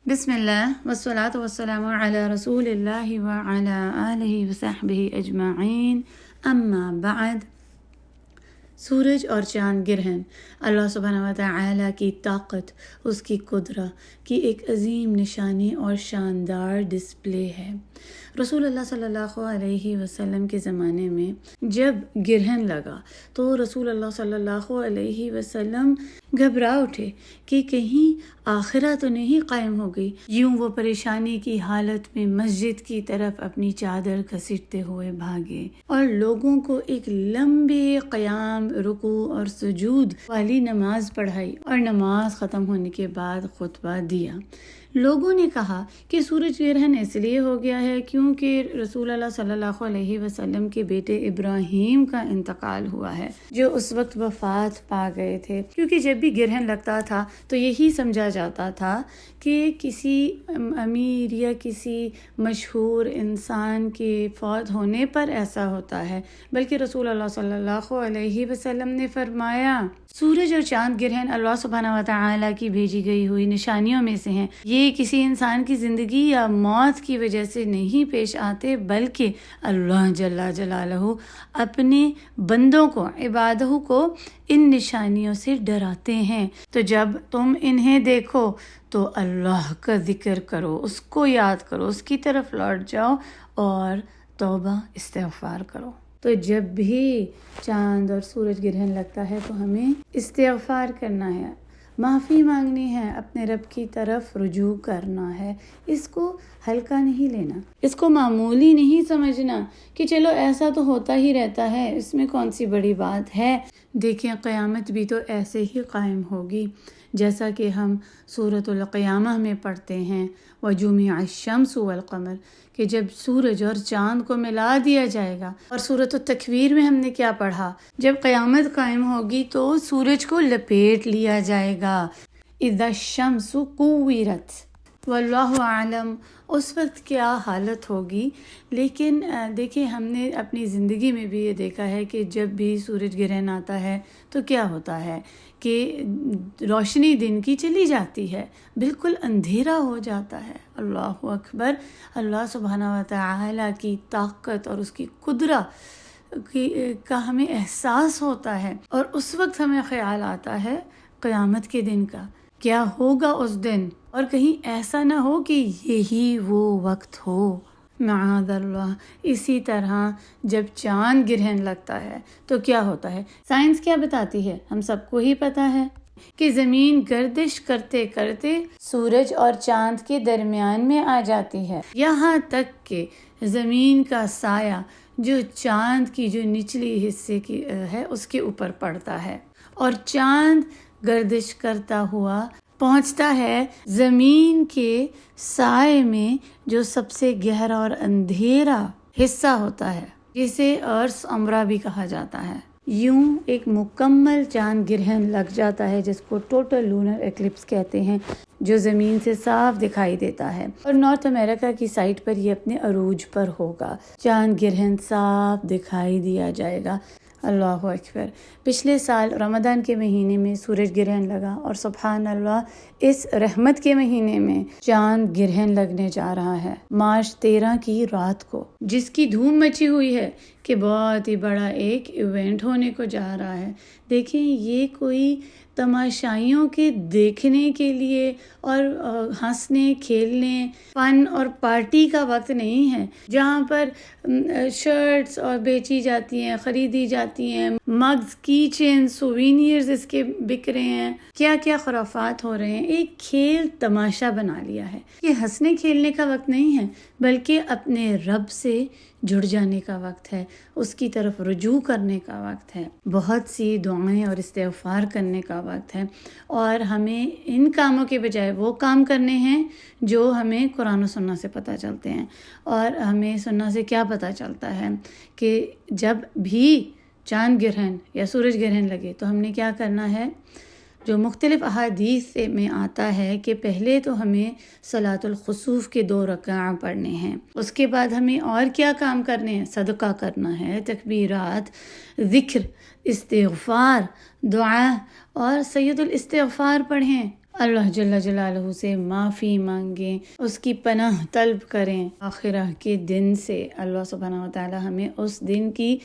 بسم اللہ والصلاة والسلام علی رسول اللہ وعلی آلہ وصحبہ اجمعین، اما بعد۔ سورج اور چاند گرہن اللہ سبحانہ وتعالی کی طاقت، اس کی قدرت کی ایک عظیم نشانی اور شاندار ڈسپلے ہے۔ رسول اللہ صلی اللہ علیہ وسلم کے زمانے میں جب گرہن لگا تو رسول اللہ صلی اللہ علیہ وسلم گھبرا اٹھے کہ کہیں آخرہ تو نہیں قائم ہو گئی۔ یوں وہ پریشانی کی حالت میں مسجد کی طرف اپنی چادر گھسیٹتے ہوئے بھاگے اور لوگوں کو ایک لمبے قیام، رکوع اور سجود والی نماز پڑھائی اور نماز ختم ہونے کے بعد خطبہ دیا۔ لوگوں نے کہا کہ سورج گرہن اس لیے ہو گیا ہے کیونکہ رسول اللہ صلی اللہ علیہ وسلم کے بیٹے ابراہیم کا انتقال ہوا ہے، جو اس وقت وفات پا گئے تھے۔ کیونکہ جب بھی گرہن لگتا تھا تو یہی سمجھا جاتا تھا کہ کسی امیر یا کسی مشہور انسان کے فوت ہونے پر ایسا ہوتا ہے، بلکہ رسول اللہ صلی اللہ علیہ وسلم نے فرمایا سورج اور چاند گرہن اللہ سبحانہ وتعالی کی بھیجی گئی ہوئی نشانیوں میں سے ہیں۔ یہ کسی انسان کی زندگی یا موت کی وجہ سے نہیں پیش آتے، بلکہ اللہ جل جلالہ اپنے بندوں کو، عبادہ کو ان نشانیوں سے ڈراتے ہیں۔ تو جب تم انہیں دیکھو تو اللہ کا ذکر کرو، اس کو یاد کرو، اس کی طرف لوٹ جاؤ اور توبہ استغفار کرو۔ تو جب بھی چاند اور سورج گرہن لگتا ہے تو ہمیں استغفار کرنا ہے، معافی مانگنی ہے، اپنے رب کی طرف رجوع کرنا ہے۔ اس کو ہلکا نہیں لینا، اس کو معمولی نہیں سمجھنا کہ چلو ایسا تو ہوتا ہی رہتا ہے، اس میں کون سی بڑی بات ہے۔ دیکھیں قیامت بھی تو ایسے ہی قائم ہوگی جیسا کہ ہم سورۃ القیامہ میں پڑھتے ہیں وَجُمِعَ الشَّمْسُ وَالْقَمَرُ، کہ جب سورج اور چاند کو ملا دیا جائے گا۔ اور سورۃ التکویر میں ہم نے کیا پڑھا؟ جب قیامت قائم ہوگی تو سورج کو لپیٹ لیا جائے گا۔ اِذَا الشَّمْسُ كُوِّرَتْ واللہ اعلم اس وقت کیا حالت ہوگی۔ لیکن دیکھیں ہم نے اپنی زندگی میں بھی یہ دیکھا ہے کہ جب بھی سورج گرہن آتا ہے تو کیا ہوتا ہے کہ روشنی دن کی چلی جاتی ہے، بالکل اندھیرا ہو جاتا ہے۔ اللہ اکبر، اللہ سبحانہ وتعالی کی طاقت اور اس کی قدرت کا ہمیں احساس ہوتا ہے، اور اس وقت ہمیں خیال آتا ہے قیامت کے دن کا، کیا ہوگا اس دن، اور کہیں ایسا نہ ہو کہ یہی وہ وقت ہو، معاذ اللہ۔ اسی طرح جب چاند گرہن لگتا ہے تو کیا ہوتا ہے؟ سائنس کیا بتاتی ہے؟ ہم سب کو ہی پتہ ہے کہ زمین گردش کرتے کرتے سورج اور چاند کے درمیان میں آ جاتی ہے، یہاں تک کہ زمین کا سایہ جو چاند کی جو نچلی حصے کی ہے اس کے اوپر پڑتا ہے، اور چاند گردش کرتا ہوا پہنچتا ہے زمین کے سائے میں جو سب سے گہرا اور اندھیرا حصہ ہوتا ہے، جسے ارس امرا بھی کہا جاتا ہے۔ یوں ایک مکمل چاند گرہن لگ جاتا ہے جس کو ٹوٹل لونر ایکلپس کہتے ہیں، جو زمین سے صاف دکھائی دیتا ہے، اور نارتھ امریکہ کی سائٹ پر یہ اپنے عروج پر ہوگا۔ چاند گرہن صاف دکھائی دیا جائے گا۔ اللہ اکبر۔ پچھلے سال رمضان کے مہینے میں سورج گرہن لگا، اور سبحان اللہ اس رحمت کے مہینے میں چاند گرہن لگنے جا رہا ہے مارچ 13 کی رات کو، جس کی دھوم مچی ہوئی ہے کہ بہت ہی بڑا ایک ایونٹ ہونے کو جا رہا ہے۔ دیکھیں یہ کوئی تماشائیوں کے دیکھنے کے لیے اور ہنسنے کھیلنے فن اور پارٹی کا وقت نہیں ہے، جہاں پر شرٹس اور بیچی جاتی ہیں، خریدی جاتی ہیں، مگز، کی چین، سووینئرز اس کے بک رہے ہیں، کیا کیا خرافات ہو رہے ہیں۔ ایک کھیل تماشا بنا لیا ہے۔ یہ ہنسنے کھیلنے کا وقت نہیں ہے، بلکہ اپنے رب سے جڑ جانے کا وقت ہے، اس کی طرف رجوع کرنے کا وقت ہے، بہت سی دعائیں اور استغفار کرنے کا وقت ہے، اور ہمیں ان کاموں کے بجائے وہ کام کرنے ہیں جو ہمیں قرآن و سنت سے پتہ چلتے ہیں۔ اور ہمیں سنت سے کیا پتہ چلتا ہے کہ جب بھی چاند گرہن یا سورج گرہن لگے تو ہم نے کیا کرنا ہے؟ جو مختلف احادیث میں آتا ہے کہ پہلے تو ہمیں صلاۃ الخسوف کے 2 رکعت پڑھنے ہیں، اس کے بعد ہمیں اور کیا کام کرنے ہیں؟ صدقہ کرنا ہے، تکبیرات، ذکر، استغفار، دعا اور سید الاستغفار پڑھیں، اللہ جل جلالہ سے معافی مانگیں، اس کی پناہ طلب کریں آخرہ کے دن سے۔ اللہ سبحانہ و تعالی ہمیں اس دن کی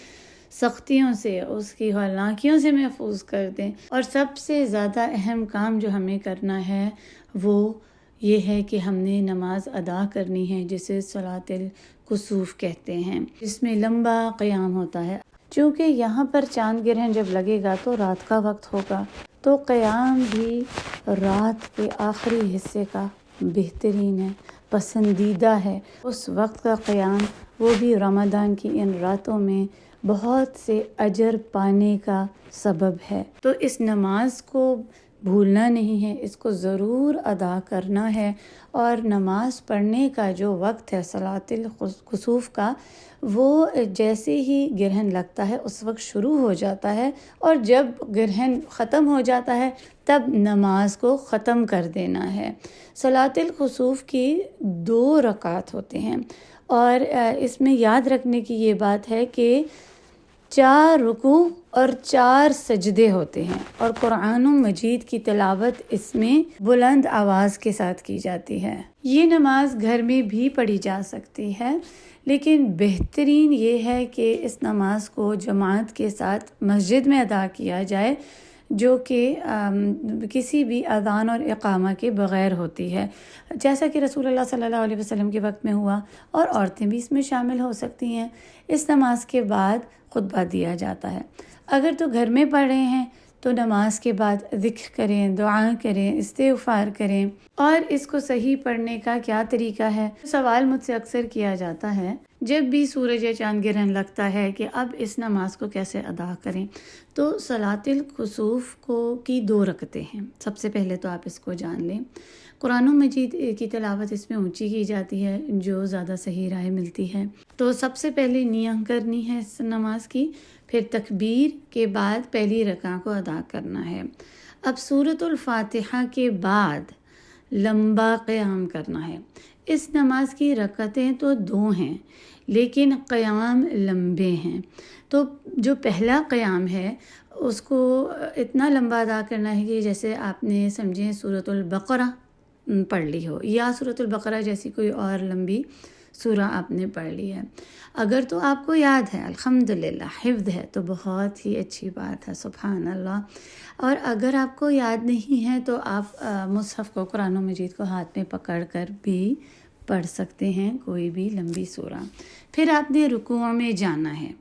سختیوں سے، اس کی ہولناکیوں سے محفوظ کر دیں۔ اور سب سے زیادہ اہم کام جو ہمیں کرنا ہے وہ یہ ہے کہ ہم نے نماز ادا کرنی ہے، جسے صلاۃ الکسوف کہتے ہیں، جس میں لمبا قیام ہوتا ہے۔ چونکہ یہاں پر چاند گرہن جب لگے گا تو رات کا وقت ہوگا، تو قیام بھی رات کے آخری حصے کا بہترین ہے، پسندیدہ ہے۔ اس وقت کا قیام، وہ بھی رمضان کی ان راتوں میں، بہت سے اجر پانے کا سبب ہے۔ تو اس نماز کو بھولنا نہیں ہے، اس کو ضرور ادا کرنا ہے۔ اور نماز پڑھنے کا جو وقت ہے صلاۃ الکسوف کا، وہ جیسے ہی گرہن لگتا ہے اس وقت شروع ہو جاتا ہے، اور جب گرہن ختم ہو جاتا ہے تب نماز کو ختم کر دینا ہے۔ صلاۃ الکسوف کی 2 رکعت ہوتے ہیں، اور اس میں یاد رکھنے کی یہ بات ہے کہ 4 رکوع اور 4 سجدے ہوتے ہیں، اور قرآن مجید کی تلاوت اس میں بلند آواز کے ساتھ کی جاتی ہے۔ یہ نماز گھر میں بھی پڑھی جا سکتی ہے، لیکن بہترین یہ ہے کہ اس نماز کو جماعت کے ساتھ مسجد میں ادا کیا جائے، جو کہ کسی بھی اذان اور اقامہ کے بغیر ہوتی ہے، جیسا کہ رسول اللہ صلی اللہ علیہ وسلم کے وقت میں ہوا، اور عورتیں بھی اس میں شامل ہو سکتی ہیں۔ اس نماز کے بعد خطبہ دیا جاتا ہے۔ اگر تو گھر میں پڑھ رہے ہیں تو نماز کے بعد ذکر کریں، دعا کریں، استغفار کریں۔ اور اس کو صحیح پڑھنے کا کیا طریقہ ہے؟ سوال مجھ سے اکثر کیا جاتا ہے جب بھی سورج یا چاند گرہن لگتا ہے کہ اب اس نماز کو کیسے ادا کریں۔ تو صلاۃ الکسوف کی 2 رکعتیں ہیں۔ سب سے پہلے تو آپ اس کو جان لیں، قرآن مجید کی تلاوت اس میں اونچی کی جاتی ہے، جو زیادہ صحیح رائے ملتی ہے۔ تو سب سے پہلے نیت کرنی ہے اس نماز کی، پھر تکبیر کے بعد پہلی رکعت کو ادا کرنا ہے۔ اب سورۃ الفاتحہ کے بعد لمبا قیام کرنا ہے۔ اس نماز کی رکعتیں تو 2 ہیں، لیکن قیام لمبے ہیں۔ تو جو پہلا قیام ہے اس کو اتنا لمبا ادا کرنا ہے کہ جیسے آپ نے سمجھیں سورۃ البقرہ پڑھ لی ہو، یا سورۃ البقرہ جیسی کوئی اور لمبی سورہ آپ نے پڑھ لی ہے۔ اگر تو آپ کو یاد ہے، الحمدللہ حفظ ہے، تو بہت ہی اچھی بات ہے، سبحان اللہ۔ اور اگر آپ کو یاد نہیں ہے تو آپ مصحف کو، قرآن مجید کو ہاتھ میں پکڑ کر بھی پڑھ سکتے ہیں کوئی بھی لمبی سورہ۔ پھر آپ نے رکوع میں جانا ہے۔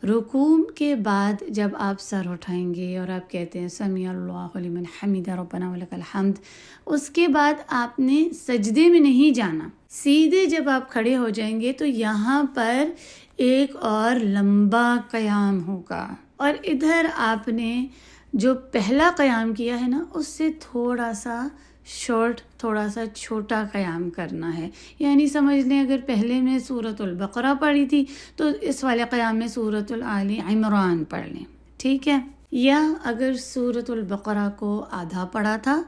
رکوع کے بعد جب آپ سر اٹھائیں گے اور آپ کہتے ہیں سمیع اللہ لمن حمدہ ربنا ولک الحمد، اس کے بعد آپ نے سجدے میں نہیں جانا، سیدھے جب آپ کھڑے ہو جائیں گے تو یہاں پر ایک اور لمبا قیام ہوگا، اور ادھر آپ نے جو پہلا قیام کیا ہے نا، اس سے تھوڑا سا چھوٹا قیام کرنا ہے۔ یعنی سمجھ لیں اگر پہلے میں سورۃ البقرہ پڑھی تھی تو اس والے قیام میں سورۃ آل عمران پڑھ لیں، ٹھیک ہے؟ یا اگر سورۃ البقرہ کو آدھا پڑھا تھا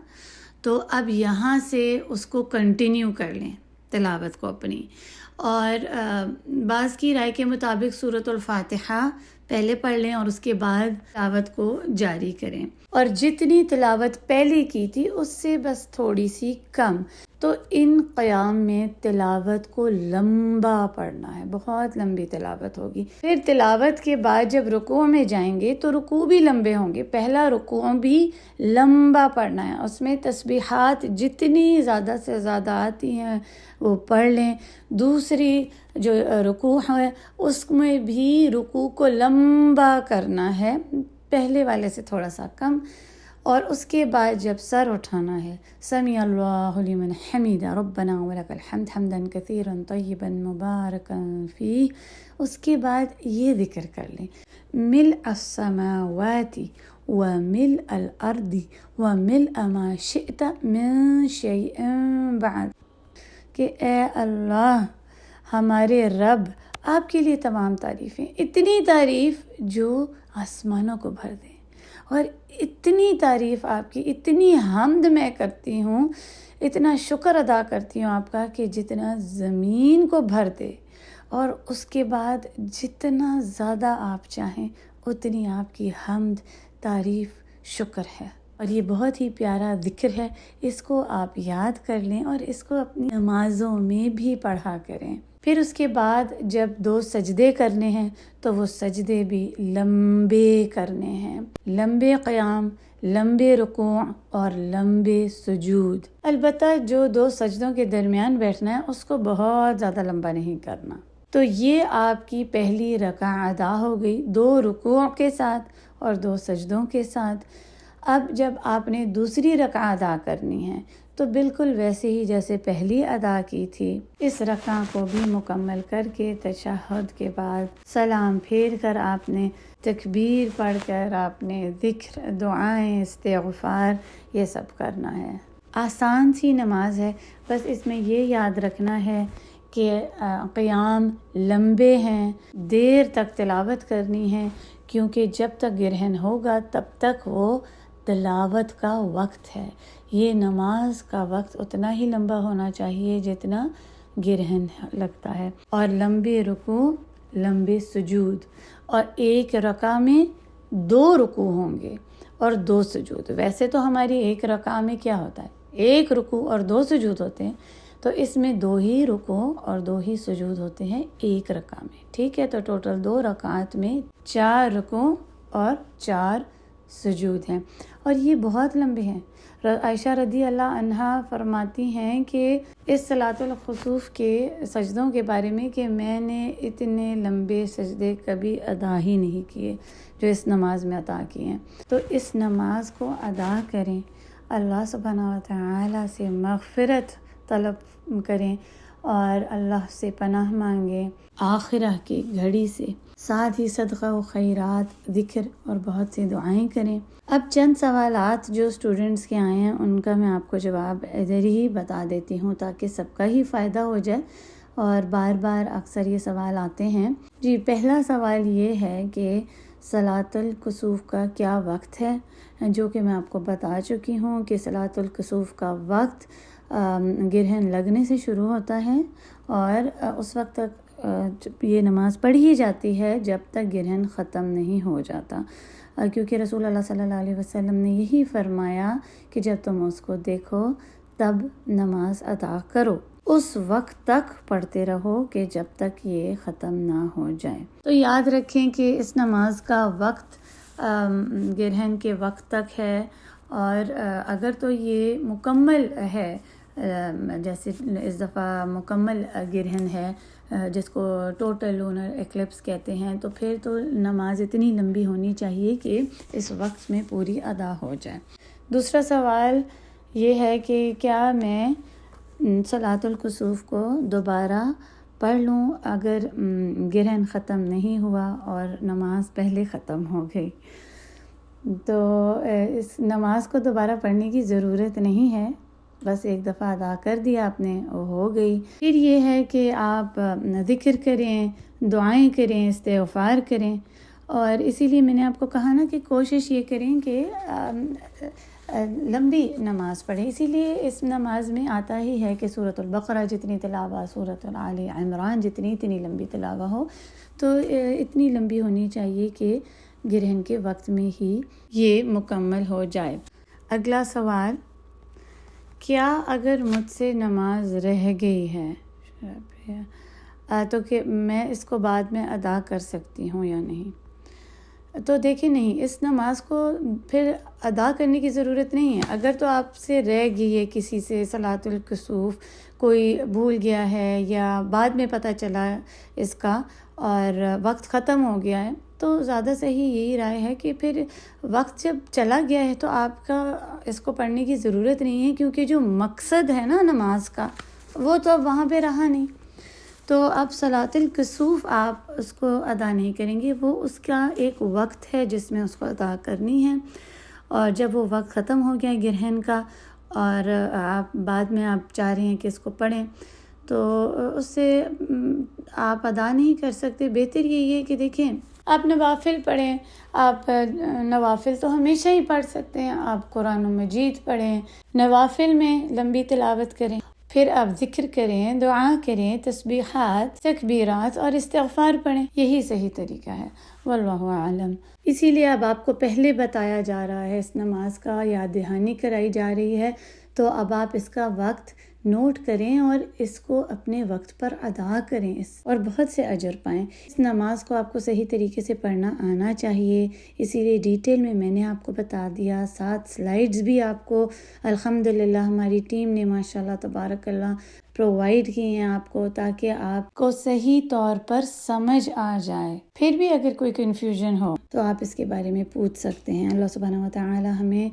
تو اب یہاں سے اس کو کنٹینیو کر لیں تلاوت کو اپنی، اور بعض کی رائے کے مطابق سورۃ الفاتحہ پہلے پڑھ لیں اور اس کے بعد تلاوت کو جاری کریں، اور جتنی تلاوت پہلے کی تھی اس سے بس تھوڑی سی کم۔ تو ان قیام میں تلاوت کو لمبا پڑھنا ہے، بہت لمبی تلاوت ہوگی۔ پھر تلاوت کے بعد جب رکوع میں جائیں گے تو رکوع بھی لمبے ہوں گے، پہلا رکوع بھی لمبا پڑھنا ہے، اس میں تسبیحات جتنی زیادہ سے زیادہ آتی ہیں وہ پڑھ لیں۔ دوسری جو رکوع ہے اس میں بھی رکوع کو لمبا کرنا ہے، پہلے والے سے تھوڑا سا کم، اور اس کے بعد جب سر اٹھانا ہے سمیع اللہ لمن حمدہ ربنا ولک الحمد حمدا کثیرا طیبا مبارکا فیہ، اس کے بعد یہ ذکر کر لیں ملء السماوات وملء الارض وملء ما شئت من شیء بعد، کہ اے اللہ ہمارے رب، آپ کے لیے تمام تعریفیں، اتنی تعریف جو آسمانوں کو بھر دے، اور اتنی تعریف آپ کی، اتنی حمد میں کرتی ہوں، اتنا شکر ادا کرتی ہوں آپ کا کہ جتنا زمین کو بھر دے، اور اس کے بعد جتنا زیادہ آپ چاہیں اتنی آپ کی حمد، تعریف، شکر ہے۔ اور یہ بہت ہی پیارا ذکر ہے، اس کو آپ یاد کر لیں اور اس کو اپنی نمازوں میں بھی پڑھا کریں۔ پھر اس کے بعد جب 2 سجدے کرنے ہیں تو وہ سجدے بھی لمبے کرنے ہیں، لمبے قیام، لمبے رکوع اور لمبے سجود۔ البتہ جو 2 سجدوں کے درمیان بیٹھنا ہے اس کو بہت زیادہ لمبا نہیں کرنا۔ تو یہ آپ کی پہلی رکعت ادا ہو گئی 2 رکوع کے ساتھ اور 2 سجدوں کے ساتھ۔ اب جب آپ نے دوسری رکعت ادا کرنی ہے تو بالکل ویسے ہی جیسے پہلی ادا کی تھی، اس رکعت کو بھی مکمل کر کے تشہد کے بعد سلام پھیر کر آپ نے تکبیر پڑھ کر آپ نے ذکر، دعائیں، استغفار یہ سب کرنا ہے۔ آسان سی نماز ہے، بس اس میں یہ یاد رکھنا ہے کہ قیام لمبے ہیں، دیر تک تلاوت کرنی ہے، کیونکہ جب تک گرہن ہوگا تب تک وہ تلاوت کا وقت ہے۔ یہ نماز کا وقت اتنا ہی لمبا ہونا چاہیے جتنا گرہن لگتا ہے، اور لمبے رکوع، لمبے سجود، اور ایک رکعت میں 2 رکوع ہوں گے اور 2 سجود۔ ویسے تو ہماری ایک رکعت میں کیا ہوتا ہے، 1 رکوع اور 2 سجود ہوتے ہیں، تو اس میں 2 ہی رکوع اور 2 ہی سجود ہوتے ہیں ایک رکعت میں، ٹھیک ہے؟ تو ٹوٹل 2 رکعات میں 4 رکوع اور 4 سجود ہیں، اور یہ بہت لمبے ہیں۔ عائشہ رضی اللہ عنہا فرماتی ہیں کہ اس صلاۃ الخسوف کے سجدوں کے بارے میں کہ میں نے اتنے لمبے سجدے کبھی ادا ہی نہیں کیے جو اس نماز میں ادا کیے ہیں۔ تو اس نماز کو ادا کریں، اللہ سبحانہ و تعالی سے مغفرت طلب کریں اور اللہ سے پناہ مانگیں آخرہ کی گھڑی سے، ساتھ ہی صدقہ و خیرات، ذکر اور بہت سی دعائیں کریں۔ اب چند سوالات جو اسٹوڈنٹس کے آئے ہیں ان کا میں آپ کو جواب ادھر ہی بتا دیتی ہوں تاکہ سب کا ہی فائدہ ہو جائے، اور بار بار اکثر یہ سوال آتے ہیں۔ جی، پہلا سوال یہ ہے کہ صلاۃ الکسوف کا کیا وقت ہے، جو کہ میں آپ کو بتا چکی ہوں کہ صلاۃ الکسوف کا وقت گرہن لگنے سے شروع ہوتا ہے اور اس وقت تک یہ نماز پڑھی ہی جاتی ہے جب تک گرہن ختم نہیں ہو جاتا، کیونکہ رسول اللہ صلی اللہ علیہ وسلم نے یہی فرمایا کہ جب تم اس کو دیکھو تب نماز ادا کرو، اس وقت تک پڑھتے رہو کہ جب تک یہ ختم نہ ہو جائے۔ تو یاد رکھیں کہ اس نماز کا وقت گرہن کے وقت تک ہے، اور اگر تو یہ مکمل ہے، جیسے اس دفعہ مکمل گرہن ہے جس کو ٹوٹل لونر ایکلپس کہتے ہیں، تو پھر تو نماز اتنی لمبی ہونی چاہیے کہ اس وقت میں پوری ادا ہو جائے۔ دوسرا سوال یہ ہے کہ کیا میں صلاۃ الکسوف کو دوبارہ پڑھ لوں اگر گرہن ختم نہیں ہوا اور نماز پہلے ختم ہو گئی؟ تو اس نماز کو دوبارہ پڑھنے کی ضرورت نہیں ہے، بس ایک دفعہ ادا کر دیا آپ نے، وہ ہو گئی۔ پھر یہ ہے کہ آپ ذکر کریں، دعائیں کریں، استغفار کریں، اور اسی لیے میں نے آپ کو کہا نا کہ کوشش یہ کریں کہ لمبی نماز پڑھیں۔ اسی لیے اس نماز میں آتا ہی ہے کہ سورۃ البقرہ جتنی تلاوت، سورۃ آل عمران اتنی لمبی تلاوت ہو، تو اتنی لمبی ہونی چاہیے کہ گرہن کے وقت میں ہی یہ مکمل ہو جائے۔ اگلا سوال، کیا اگر مجھ سے نماز رہ گئی ہے تو کہ میں اس کو بعد میں ادا کر سکتی ہوں یا نہیں؟ تو دیکھیں، نہیں، اس نماز کو پھر ادا کرنے کی ضرورت نہیں ہے۔ اگر تو آپ سے رہ گئی ہے کسی سے صلاۃ الکسوف، کوئی بھول گیا ہے یا بعد میں پتہ چلا اس کا اور وقت ختم ہو گیا ہے، تو زیادہ صحیح یہی رائے ہے کہ پھر وقت جب چلا گیا ہے تو آپ کا اس کو پڑھنے کی ضرورت نہیں ہے، کیونکہ جو مقصد ہے نا نماز کا وہ تو اب وہاں پہ رہا نہیں۔ تو اب صلاۃ الکسوف آپ اس کو ادا نہیں کریں گے، وہ اس کا ایک وقت ہے جس میں اس کو ادا کرنی ہے، اور جب وہ وقت ختم ہو گیا گرہن کا اور آپ بعد میں آپ چاہ رہے ہیں کہ اس کو پڑھیں، تو اس سے آپ ادا نہیں کر سکتے۔ بہتر یہی ہے کہ دیکھیں، آپ نوافل پڑھیں، آپ نوافل تو ہمیشہ ہی پڑھ سکتے ہیں، آپ قرآن مجید پڑھیں، نوافل میں لمبی تلاوت کریں، پھر آپ ذکر کریں، دعا کریں، تسبیحات، تکبیرات اور استغفار پڑھیں، یہی صحیح طریقہ ہے، واللہ اعلم۔ اسی لیے اب آپ کو پہلے بتایا جا رہا ہے، اس نماز کا یاد دہانی کرائی جا رہی ہے، تو اب آپ اس کا وقت نوٹ کریں اور اس کو اپنے وقت پر ادا کریں اور بہت سے اجر پائیں۔ اس نماز کو آپ کو صحیح طریقے سے پڑھنا آنا چاہیے، اسی لیے ڈیٹیل میں نے آپ کو بتا دیا، 7 سلائیڈز بھی آپ کو الحمدللہ ہماری ٹیم نے ماشاءاللہ تبارک اللہ پرووائیڈ کی ہیں آپ کو، تاکہ آپ کو صحیح طور پر سمجھ آ جائے۔ پھر بھی اگر کوئی کنفیوژن ہو تو آپ اس کے بارے میں پوچھ سکتے ہیں۔ اللہ سبحانہ وتعالی ہمیں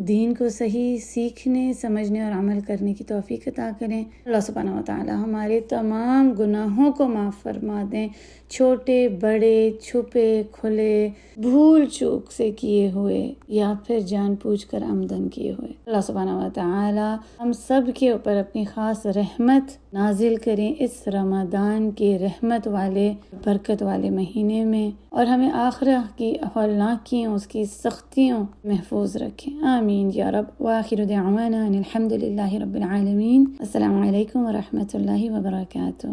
دین کو صحیح سیکھنے، سمجھنے اور عمل کرنے کی توفیق عطا کریں۔ اللہ سبحانہ وتعالی ہمارے تمام گناہوں کو معاف فرما دیں، چھوٹے بڑے، چھپے کھلے، بھول چوک سے کیے ہوئے یا پھر جان بوجھ کر عمدن کیے ہوئے۔ اللہ سبحانہ وتعالی ہم سب کے اوپر اپنی خاص رحمت نازل کریں اس رمضان کے رحمت والے برکت والے مہینے میں، اور ہمیں آخرت کی ہولناکیوں، اس کی سختیوں محفوظ رکھیں، آمین یا رب۔ وآخر دعوانا ان الحمد للہ رب العالمین۔ السلام علیکم ورحمۃ اللہ وبرکاتہ۔